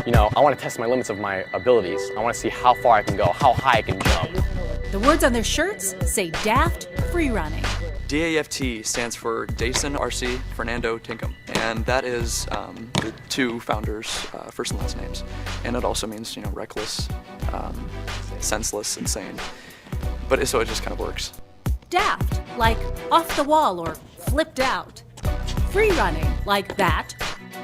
You know, I want to test my limits of my abilities. I want to see how far I can go, how high I can jump. The words on their shirts say DAFT Freerunning. DAFT stands for Jason, RC, Fernando, Tinkham, and that is the two founders' first and last names. And it also means, you know, reckless, senseless, insane. But so it just kind of works. DAFT, like off the wall or flipped out. Freerunning, like that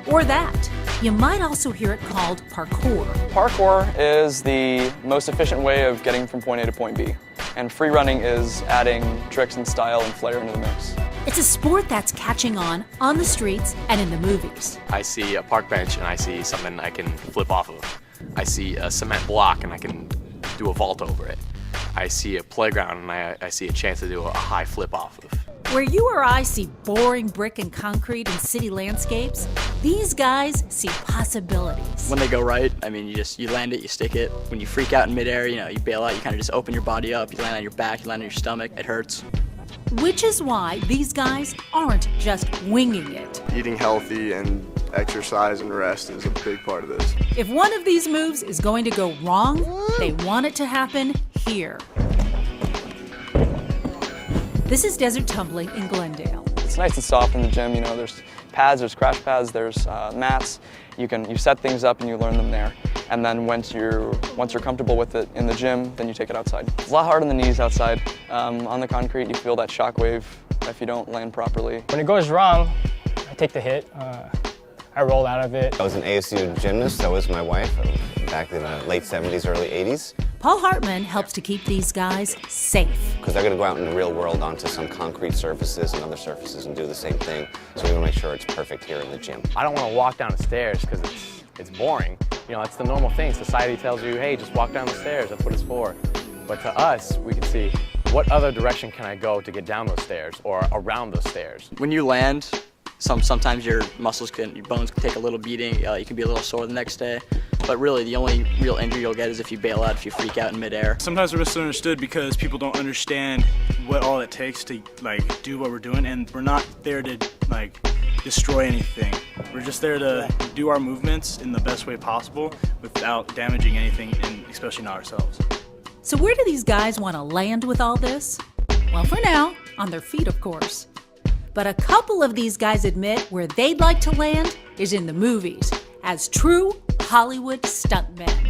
or that. You might also hear it called parkour. Parkour is the most efficient way of getting from point A to point B. And free running is adding tricks and style and flair into the mix. It's a sport that's catching on the streets and in the movies. I see a park bench and I see something I can flip off of. I see a cement block and I can do a vault over it. I see a playground and I see a chance to do a high flip off of. Where you or I see boring brick and concrete and city landscapes, these guys see possibilities. When they go right, I mean, you land it, you stick it. When you freak out in midair, you know, you bail out, you kind of just open your body up, you land on your back, you land on your stomach, it hurts. Which is why these guys aren't just winging it. Eating healthy and exercise and rest is a big part of this. If one of these moves is going to go wrong, they want it to happen here. This is desert tumbling in Glendale. It's nice and soft in the gym, you know, there's pads, there's crash pads, there's mats. You set things up and you learn them there. And then once you're comfortable with it in the gym, then you take it outside. It's a lot harder on the knees outside. On the concrete, you feel that shock wave if you don't land properly. When it goes wrong, I take the hit. I roll out of it. I was an ASU gymnast. That was my wife back in the late 70s, early 80s. Paul Hartman helps to keep these guys safe. Because they're going to go out in the real world onto some concrete surfaces and other surfaces and do the same thing. So we want to make sure it's perfect here in the gym. I don't want to walk down the stairs because it's boring. You know, it's the normal thing. Society tells you, hey, just walk down the stairs. That's what it's for. But to us, we can see what other direction can I go to get down those stairs or around those stairs. When you land, sometimes your bones can take a little beating, you can be a little sore the next day. But really, the only real injury you'll get is if you bail out, if you freak out in midair. Sometimes we're misunderstood because people don't understand what all it takes to do what we're doing, and we're not there to destroy anything. We're just there to do our movements in the best way possible without damaging anything, and especially not ourselves. So where do these guys want to land with all this? Well, for now, on their feet, of course. But a couple of these guys admit where they'd like to land is in the movies, as true Hollywood stuntmen.